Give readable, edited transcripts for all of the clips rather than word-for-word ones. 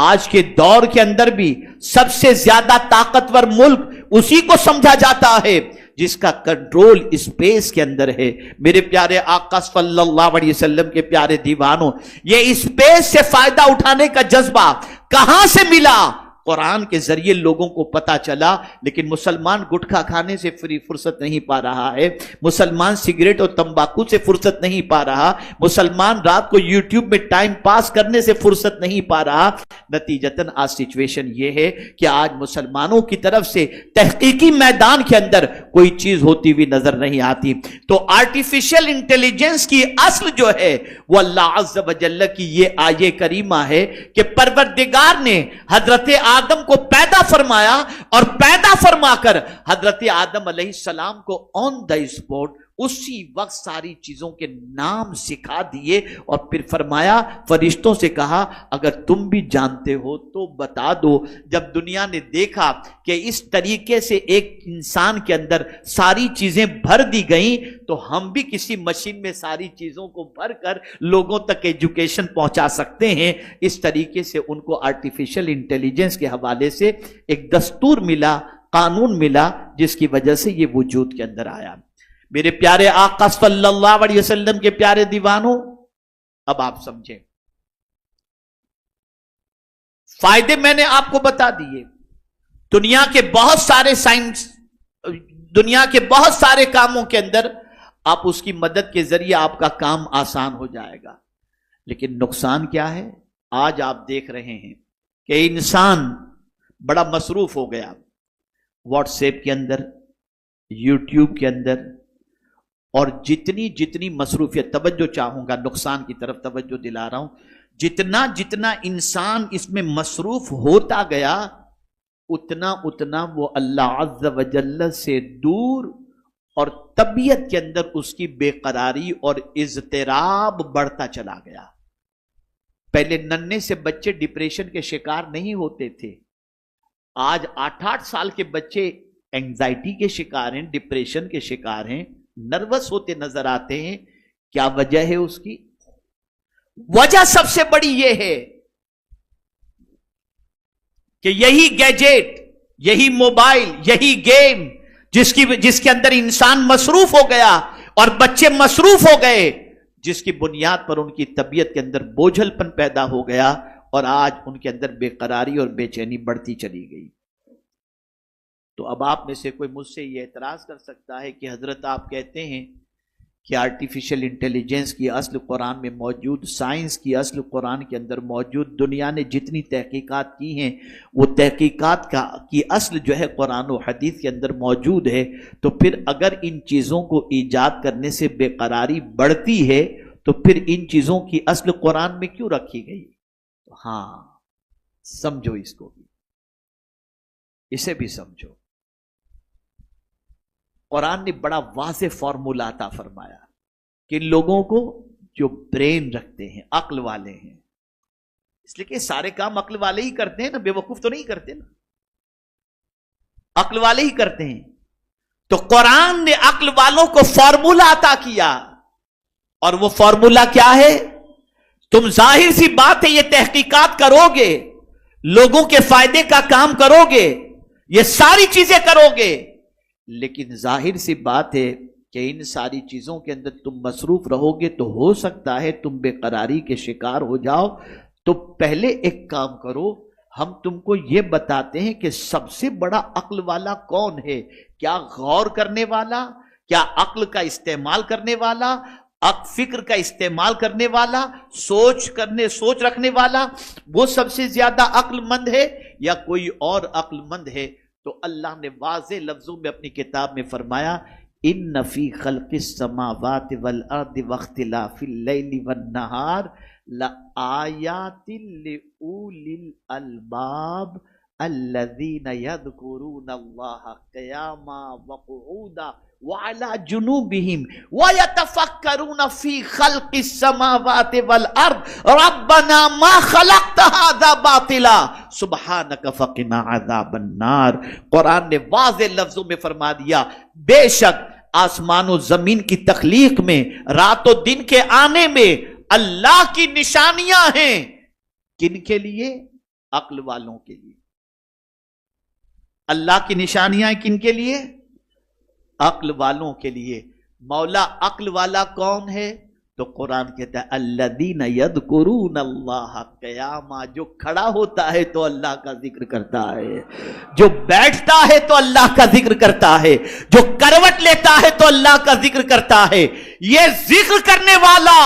آج کے دور کے اندر بھی سب سے زیادہ طاقتور ملک اسی کو سمجھا جاتا ہے جس کا کنٹرول اسپیس کے اندر ہے۔ میرے پیارے آقا صلی اللہ علیہ وسلم کے پیارے دیوانوں، یہ اسپیس سے فائدہ اٹھانے کا جذبہ کہاں سے ملا؟ قرآن کے ذریعے لوگوں کو پتا چلا، لیکن مسلمان گٹکھا کھانے سے فرصت نہیں پا رہا ہے، مسلمان سگریٹ اور تمباکو سے فرصت نہیں پا رہا، مسلمان رات کو یوٹیوب میں ٹائم پاس کرنے سے فرصت نہیں پا رہا۔ نتیجتاً آج سچویشن یہ ہے کہ آج مسلمانوں کی طرف سے تحقیقی میدان کے اندر کوئی چیز ہوتی ہوئی نظر نہیں آتی۔ تو آرٹیفیشل انٹیلیجنس کی اصل جو ہے وہ اللہ عز و جل کی یہ آیہ کریمہ ہے کہ پروردگار نے حضرت آدم کو پیدا فرمایا اور پیدا فرما کر حضرت آدم علیہ السلام کو آن دا اسپوٹ اسی وقت ساری چیزوں کے نام سکھا دیے، اور پھر فرمایا فرشتوں سے کہا اگر تم بھی جانتے ہو تو بتا دو۔ جب دنیا نے دیکھا کہ اس طریقے سے ایک انسان کے اندر ساری چیزیں بھر دی گئیں تو ہم بھی کسی مشین میں ساری چیزوں کو بھر کر لوگوں تک ایجوکیشن پہنچا سکتے ہیں، اس طریقے سے ان کو آرٹیفیشل انٹیلیجنس کے حوالے سے ایک دستور ملا، قانون ملا، جس کی وجہ سے یہ وجود کے اندر آیا۔ میرے پیارے آقا صلی اللہ علیہ وسلم کے پیارے دیوانوں، اب آپ سمجھیں، فائدے میں نے آپ کو بتا دیے۔ دنیا کے بہت سارے سائنس، دنیا کے بہت سارے کاموں کے اندر آپ اس کی مدد کے ذریعے آپ کا کام آسان ہو جائے گا، لیکن نقصان کیا ہے؟ آج آپ دیکھ رہے ہیں کہ انسان بڑا مصروف ہو گیا، واٹس ایپ کے اندر، یوٹیوب کے اندر، اور جتنی مصروفیت، توجہ چاہوں گا، نقصان کی طرف توجہ دلا رہا ہوں، جتنا انسان اس میں مصروف ہوتا گیا اتنا وہ اللہ عز و جل سے دور، اور طبیعت کے اندر اس کی بے قراری اور اضطراب بڑھتا چلا گیا۔ پہلے ننھے سے بچے ڈپریشن کے شکار نہیں ہوتے تھے، آج 8 سال کے بچے اینگزائٹی کے شکار ہیں، ڈپریشن کے شکار ہیں، نروس ہوتے نظر آتے ہیں۔ کیا وجہ ہے اس کی؟ وجہ سب سے بڑی یہ ہے کہ یہی گیجٹ، یہی موبائل، یہی گیم جس کے اندر انسان مصروف ہو گیا اور بچے مصروف ہو گئے، جس کی بنیاد پر ان کی طبیعت کے اندر بوجھل پن پیدا ہو گیا، اور آج ان کے اندر بے قراری اور بے چینی بڑھتی چلی گئی۔ تو اب آپ میں سے کوئی مجھ سے یہ اعتراض کر سکتا ہے کہ حضرت آپ کہتے ہیں کہ آرٹیفیشل انٹیلیجنس کی اصل قرآن میں موجود، سائنس کی اصل قرآن کے اندر موجود، دنیا نے جتنی تحقیقات کی ہیں وہ تحقیقات کی اصل جو ہے قرآن و حدیث کے اندر موجود ہے، تو پھر اگر ان چیزوں کو ایجاد کرنے سے بے قراری بڑھتی ہے تو پھر ان چیزوں کی اصل قرآن میں کیوں رکھی گئی؟ ہاں، سمجھو اس کو بھی، اسے بھی سمجھو۔ قرآن نے بڑا واضح فارمولہ عطا فرمایا کہ لوگوں کو جو برین رکھتے ہیں، عقل والے ہیں، اس لیے کہ سارے کام عقل والے ہی کرتے ہیں نا، بے وقوف تو نہیں کرتے نا، عقل والے ہی کرتے ہیں۔ تو قرآن نے عقل والوں کو فارمولہ عطا کیا، اور وہ فارمولہ کیا ہے؟ تم ظاہر سی بات ہے یہ تحقیقات کرو گے، لوگوں کے فائدے کا کام کرو گے، یہ ساری چیزیں کرو گے، لیکن ظاہر سی بات ہے کہ ان ساری چیزوں کے اندر تم مصروف رہو گے تو ہو سکتا ہے تم بے قراری کے شکار ہو جاؤ۔ تو پہلے ایک کام کرو، ہم تم کو یہ بتاتے ہیں کہ سب سے بڑا عقل والا کون ہے؟ کیا غور کرنے والا، کیا عقل کا استعمال کرنے والا، فکر کا استعمال کرنے والا، سوچ رکھنے والا، وہ سب سے زیادہ عقل مند ہے یا کوئی اور عقل مند ہے؟ تو اللہ نے واضح لفظوں میں اپنی کتاب میں فرمایا، ان فی خلق السماوات والارض واختلاف اللیل والنہار لآیات لأولی الالباب الذین یذکرون اللہ قیاما وقعودا وعلی جنوبہم ویتفکرون فی خلق السماوات والارض ربنا ما خلقت ھذا باطلا سبحانک فقنا عذاب النار۔ قرآن نے واضح لفظوں میں فرما دیا، بے شک آسمان و زمین کی تخلیق میں، رات و دن کے آنے میں اللہ کی نشانیاں ہیں۔ کن کے لیے؟ عقل والوں کے لیے. اللہ کی نشانیاں کن کے لیے؟ عقل والوں کے لیے. مولا عقل والا کون ہے؟ تو قرآن کہتا ہے الذین یذکرون اللہ قیاما، جو کھڑا ہوتا ہے تو اللہ کا ذکر کرتا ہے، جو بیٹھتا ہے تو اللہ کا ذکر کرتا ہے، جو کروٹ لیتا ہے تو اللہ کا ذکر کرتا ہے. یہ ذکر کرنے والا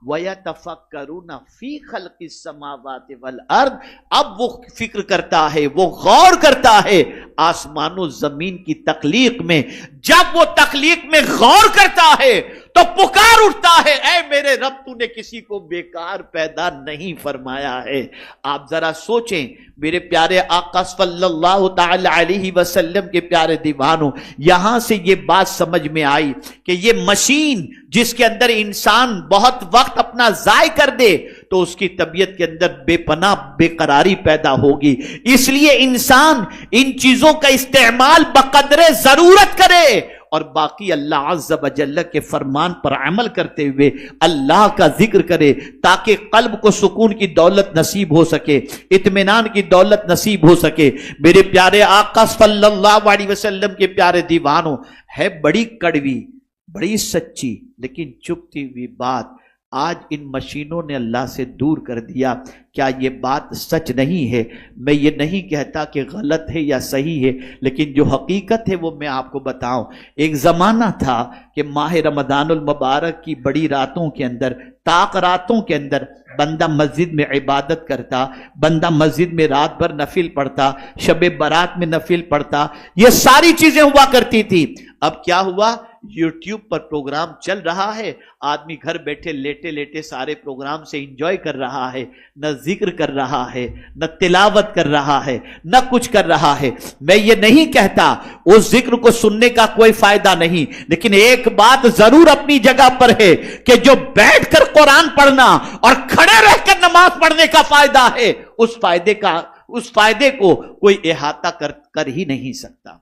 وَيَتَفَكَّرُونَ فِي خَلْقِ السَّمَاوَاتِ وَالْأَرْضِ، اب وہ فکر کرتا ہے، وہ غور کرتا ہے آسمان و زمین کی تخلیق میں. جب وہ تخلیق میں غور کرتا ہے تو پکار اٹھتا ہے اے میرے رب، تو نے کسی کو بیکار پیدا نہیں فرمایا ہے. آپ ذرا سوچیں میرے پیارے آقا صلی اللہ تعالی علیہ وسلم کے پیارے دیوانوں، یہاں سے یہ بات سمجھ میں آئی کہ یہ مشین جس کے اندر انسان بہت وقت اپنا ضائع کر دے تو اس کی طبیعت کے اندر بے پناہ بے قراری پیدا ہوگی. اس لیے انسان ان چیزوں کا استعمال بقدر ضرورت کرے اور باقی اللہ عز و جل کے فرمان پر عمل کرتے ہوئے اللہ کا ذکر کرے تاکہ قلب کو سکون کی دولت نصیب ہو سکے، اطمینان کی دولت نصیب ہو سکے. میرے پیارے آقا صلی اللہ علیہ وسلم کے پیارے دیوانوں، ہے بڑی کڑوی بڑی سچی لیکن چپتی ہوئی بات آج ان مشینوں نے اللہ سے دور کر دیا. کیا یہ بات سچ نہیں ہے؟ میں یہ نہیں کہتا کہ غلط ہے یا صحیح ہے، لیکن جو حقیقت ہے وہ میں آپ کو بتاؤں. ایک زمانہ تھا کہ ماہ رمضان المبارک کی بڑی راتوں کے اندر، طاق راتوں کے اندر بندہ مسجد میں عبادت کرتا، بندہ مسجد میں رات بھر نفل پڑھتا، شب برات میں نفل پڑھتا، یہ ساری چیزیں ہوا کرتی تھی. اب کیا ہوا؟ یوٹیوب پر پروگرام چل رہا ہے، آدمی گھر بیٹھے لیٹے لیٹے سارے پروگرام سے انجوائے کر رہا ہے، نہ ذکر کر رہا ہے، نہ تلاوت کر رہا ہے، نہ کچھ کر رہا ہے. میں یہ نہیں کہتا اس ذکر کو سننے کا کوئی فائدہ نہیں، لیکن ایک بات ضرور اپنی جگہ پر ہے کہ جو بیٹھ کر قرآن پڑھنا اور کھڑے رہ کر نماز پڑھنے کا فائدہ ہے، اس فائدے کو کوئی احاطہ کر ہی نہیں سکتا.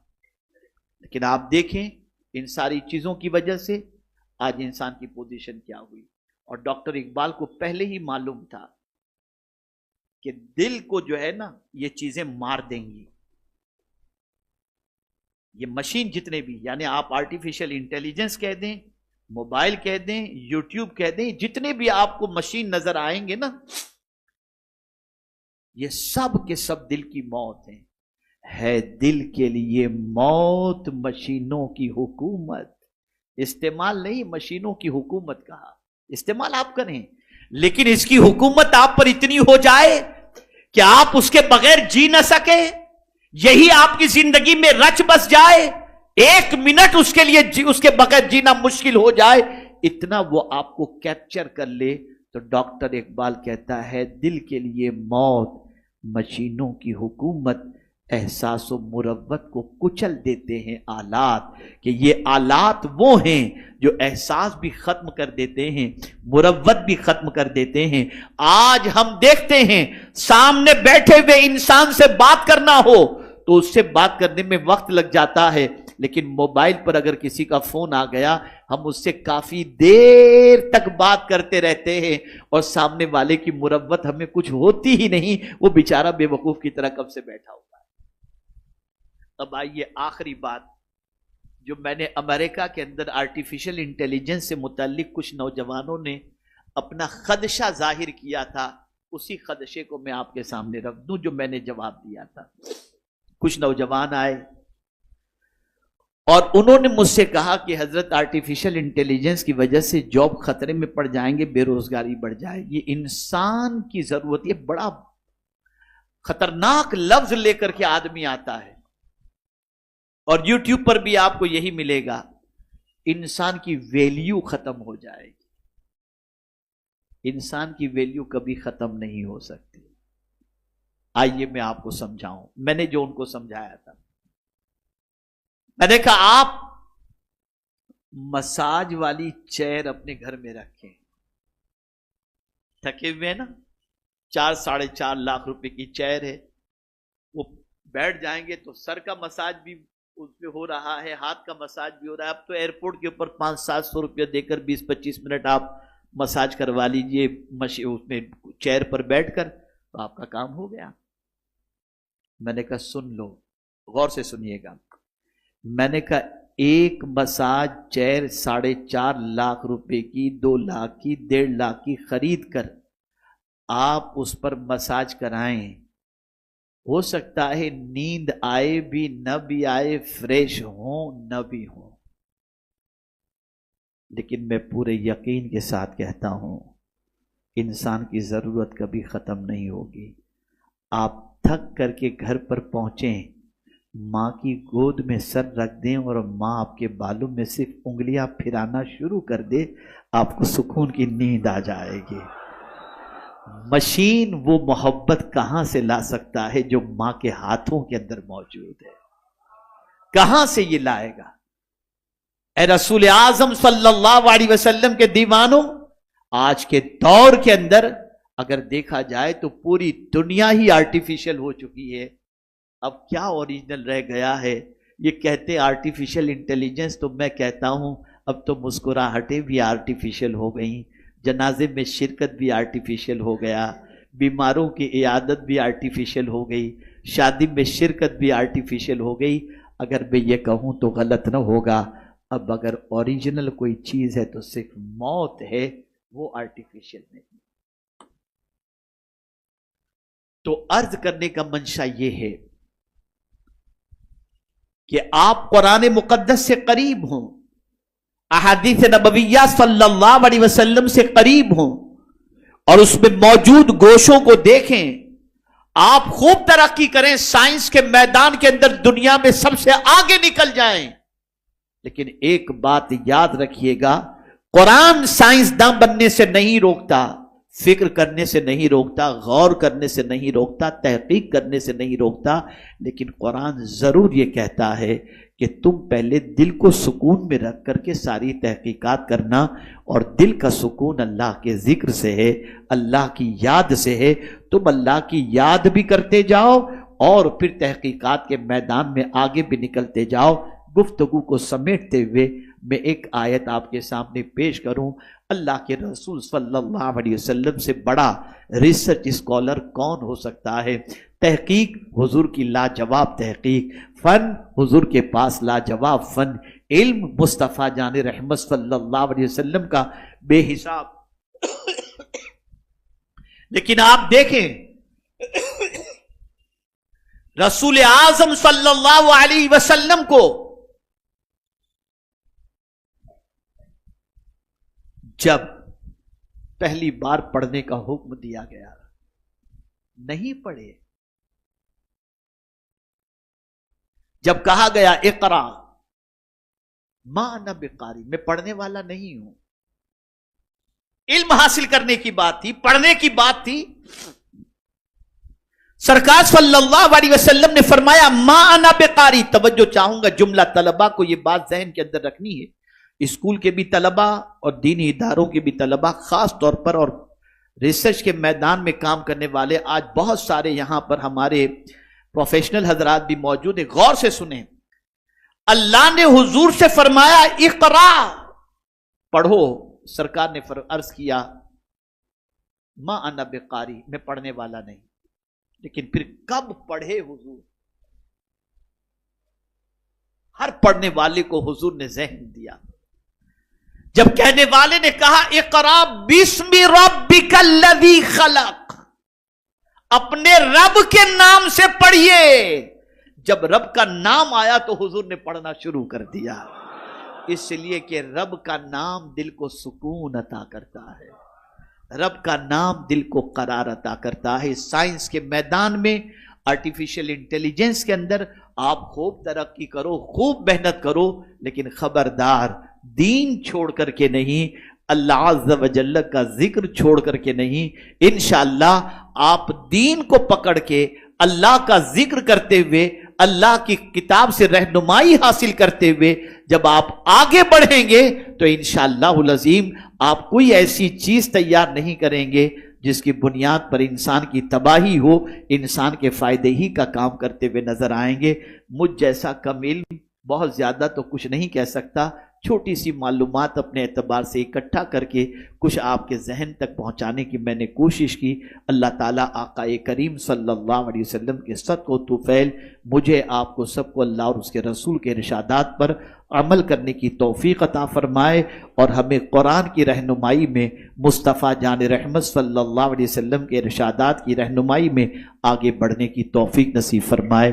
لیکن آپ دیکھیں ان ساری چیزوں کی وجہ سے آج انسان کی پوزیشن کیا ہوئی. اور ڈاکٹر اقبال کو پہلے ہی معلوم تھا کہ دل کو جو ہے نا یہ چیزیں مار دیں گی. یہ مشین جتنے بھی، یعنی آپ آرٹیفیشل انٹیلیجنس کہہ دیں، موبائل کہہ دیں، یوٹیوب کہہ دیں، جتنے بھی آپ کو مشین نظر آئیں گے نا، یہ سب کے سب دل کی موت ہیں. ہے دل کے لیے موت مشینوں کی حکومت. استعمال نہیں مشینوں کی حکومت کہا، استعمال آپ کریں، لیکن اس کی حکومت آپ پر اتنی ہو جائے کہ آپ اس کے بغیر جی نہ سکے، یہی آپ کی زندگی میں رچ بس جائے، ایک منٹ اس کے لیے اس کے بغیر جینا مشکل ہو جائے، اتنا وہ آپ کو کیپچر کر لے. تو ڈاکٹر اقبال کہتا ہے دل کے لیے موت مشینوں کی حکومت. احساس و مروت کو کچل دیتے ہیں آلات، کہ یہ آلات وہ ہیں جو احساس بھی ختم کر دیتے ہیں، مروت بھی ختم کر دیتے ہیں. آج ہم دیکھتے ہیں سامنے بیٹھے ہوئے انسان سے بات کرنا ہو تو اس سے بات کرنے میں وقت لگ جاتا ہے، لیکن موبائل پر اگر کسی کا فون آ گیا ہم اس سے کافی دیر تک بات کرتے رہتے ہیں اور سامنے والے کی مروت ہمیں کچھ ہوتی ہی نہیں، وہ بیچارہ بے وقوف کی طرح کب سے بیٹھا ہوگا. اب آئیے آخری بات جو میں نے امریکہ کے اندر آرٹیفیشل انٹیلیجنس سے متعلق کچھ نوجوانوں نے اپنا خدشہ ظاہر کیا تھا، اسی خدشے کو میں آپ کے سامنے رکھ دوں جو میں نے جواب دیا تھا. کچھ نوجوان آئے اور انہوں نے مجھ سے کہا کہ حضرت آرٹیفیشل انٹیلیجنس کی وجہ سے جاب خطرے میں پڑ جائیں گے، بے روزگاری بڑھ جائے گی، انسان کی ضرورت. یہ بڑا خطرناک لفظ لے کر کے آدمی آتا ہے اور یوٹیوب پر بھی آپ کو یہی ملے گا. انسان کی ویلیو ختم ہو جائے گی. انسان کی ویلیو کبھی ختم نہیں ہو سکتی. آئیے میں آپ کو سمجھاؤں، میں نے جو ان کو سمجھایا تھا. میں نے کہا آپ مساج والی چیئر اپنے گھر میں رکھیں، تھکے ہوئے نا، 4-4.5 لاکھ روپے کی چیئر ہے، وہ بیٹھ جائیں گے تو سر کا مساج بھی اس پہ ہو رہا ہے، ہاتھ کا مساج بھی ہو رہا ہے. اب تو ایئرپورٹ کے اوپر 500-700 روپیہ دے کر 20-25 منٹ آپ مساج کروا لیجئے اس میں چیئر پر بیٹھ کر، تو آپ کا کام ہو گیا. میں نے کہا سن لو، غور سے سنیے گا. میں نے کہا ایک مساج چیئر 4.5 لاکھ روپے کی، 2 لاکھ کی، 1.5 لاکھ کی خرید کر آپ اس پر مساج کرائیں، ہو سکتا ہے نیند آئے بھی نہ بھی آئے، فریش ہوں نہ بھی ہوں، لیکن میں پورے یقین کے ساتھ کہتا ہوں انسان کی ضرورت کبھی ختم نہیں ہوگی. آپ تھک کر کے گھر پر پہنچیں، ماں کی گود میں سر رکھ دیں اور ماں آپ کے بالوں میں صرف انگلیاں پھرانا شروع کر دے، آپ کو سکون کی نیند آ جائے گی. مشین وہ محبت کہاں سے لا سکتا ہے جو ماں کے ہاتھوں کے اندر موجود ہے؟ کہاں سے یہ لائے گا؟ اے رسول اعظم صلی اللہ علیہ وسلم کے دیوانوں، آج کے دور کے اندر اگر دیکھا جائے تو پوری دنیا ہی آرٹیفیشل ہو چکی ہے. اب کیا اوریجنل رہ گیا ہے؟ یہ کہتے آرٹیفیشل انٹیلیجنس، تو میں کہتا ہوں اب تو مسکراہٹیں بھی آرٹیفیشل ہو گئیں، جنازے میں شرکت بھی آرٹیفیشل ہو گیا، بیماروں کی عیادت بھی آرٹیفیشل ہو گئی، شادی میں شرکت بھی آرٹیفیشل ہو گئی. اگر میں یہ کہوں تو غلط نہ ہوگا، اب اگر اوریجنل کوئی چیز ہے تو صرف موت ہے، وہ آرٹیفیشل نہیں. تو عرض کرنے کا منشا یہ ہے کہ آپ قرآن مقدس سے قریب ہوں، احادیث نبویہ صلی اللہ علیہ وسلم سے قریب ہوں، اور اس میں موجود گوشوں کو دیکھیں. آپ خوب ترقی کریں، سائنس کے میدان کے اندر دنیا میں سب سے آگے نکل جائیں، لیکن ایک بات یاد رکھیے گا، قرآن سائنسداں بننے سے نہیں روکتا، فکر کرنے سے نہیں روکتا، غور کرنے سے نہیں روکتا، تحقیق کرنے سے نہیں روکتا، لیکن قرآن ضرور یہ کہتا ہے کہ تم پہلے دل کو سکون میں رکھ کر کے ساری تحقیقات کرنا، اور دل کا سکون اللہ کے ذکر سے ہے، اللہ کی یاد سے ہے. تم اللہ کی یاد بھی کرتے جاؤ اور پھر تحقیقات کے میدان میں آگے بھی نکلتے جاؤ. گفتگو کو سمیٹتے ہوئے میں ایک آیت آپ کے سامنے پیش کروں. اللہ کے رسول صلی اللہ علیہ وسلم سے بڑا ریسرچ اسکالر کون ہو سکتا ہے؟ تحقیق حضور کی لاجواب تحقیق، فن حضور کے پاس لاجواب فن، علم مصطفیٰ جان رحمت صلی اللہ علیہ وسلم کا بے حساب. لیکن آپ دیکھیں رسول اعظم صلی اللہ علیہ وسلم کو جب پہلی بار پڑھنے کا حکم دیا گیا، نہیں پڑھے. جب کہا گیا اقرا ما انا بقاری، میں پڑھنے والا نہیں ہوں. علم حاصل کرنے کی بات تھی، پڑھنے کی بات تھی. سرکار صلی اللہ علیہ وسلم نے فرمایا ما انا بقاری. توجہ چاہوں گا، جملہ طلبہ کو یہ بات ذہن کے اندر رکھنی ہے، اسکول کے بھی طلبہ اور دینی اداروں کے بھی طلبہ خاص طور پر، اور ریسرچ کے میدان میں کام کرنے والے آج بہت سارے یہاں پر ہمارے پروفیشنل حضرات بھی موجود ہیں. غور سے سنیں، اللہ نے حضور سے فرمایا اقرا، پڑھو. سرکار نے عرض کیا ما انا بقاری، میں پڑھنے والا نہیں. لیکن پھر کب پڑھے حضور؟ ہر پڑھنے والے کو حضور نے ذہن دیا. جب کہنے والے نے کہا اقرا بسم ربک الذی خلق، اپنے رب کے نام سے پڑھیے. جب رب کا نام آیا تو حضور نے پڑھنا شروع کر دیا، اس لیے کہ رب کا نام دل کو سکون عطا کرتا ہے، رب کا نام دل کو قرار عطا کرتا ہے. سائنس کے میدان میں، آرٹیفیشل انٹیلیجنس کے اندر آپ خوب ترقی کرو، خوب محنت کرو، لیکن خبردار دین چھوڑ کر کے نہیں، اللہ عز و جل کا ذکر چھوڑ کر کے نہیں. انشاءاللہ آپ دین کو پکڑ کے اللہ کا ذکر کرتے ہوئے، اللہ کی کتاب سے رہنمائی حاصل کرتے ہوئے جب آپ آگے بڑھیں گے تو انشاءاللہ العظیم آپ کوئی ایسی چیز تیار نہیں کریں گے جس کی بنیاد پر انسان کی تباہی ہو. انسان کے فائدے ہی کا کام کرتے ہوئے نظر آئیں گے. مجھ جیسا کم علم بہت زیادہ تو کچھ نہیں کہہ سکتا، چھوٹی سی معلومات اپنے اعتبار سے اکٹھا کر کے کچھ آپ کے ذہن تک پہنچانے کی میں نے کوشش کی۔ اللہ تعالیٰ آقا کریم صلی اللہ علیہ وسلم کے صدق و طفیل مجھے آپ کو سب کو اللہ اور اس کے رسول کے ارشادات پر عمل کرنے کی توفیق عطا فرمائے، اور ہمیں قرآن کی رہنمائی میں، مصطفیٰ جان رحمت صلی اللہ علیہ وسلم کے ارشادات کی رہنمائی میں آگے بڑھنے کی توفیق نصیب فرمائے۔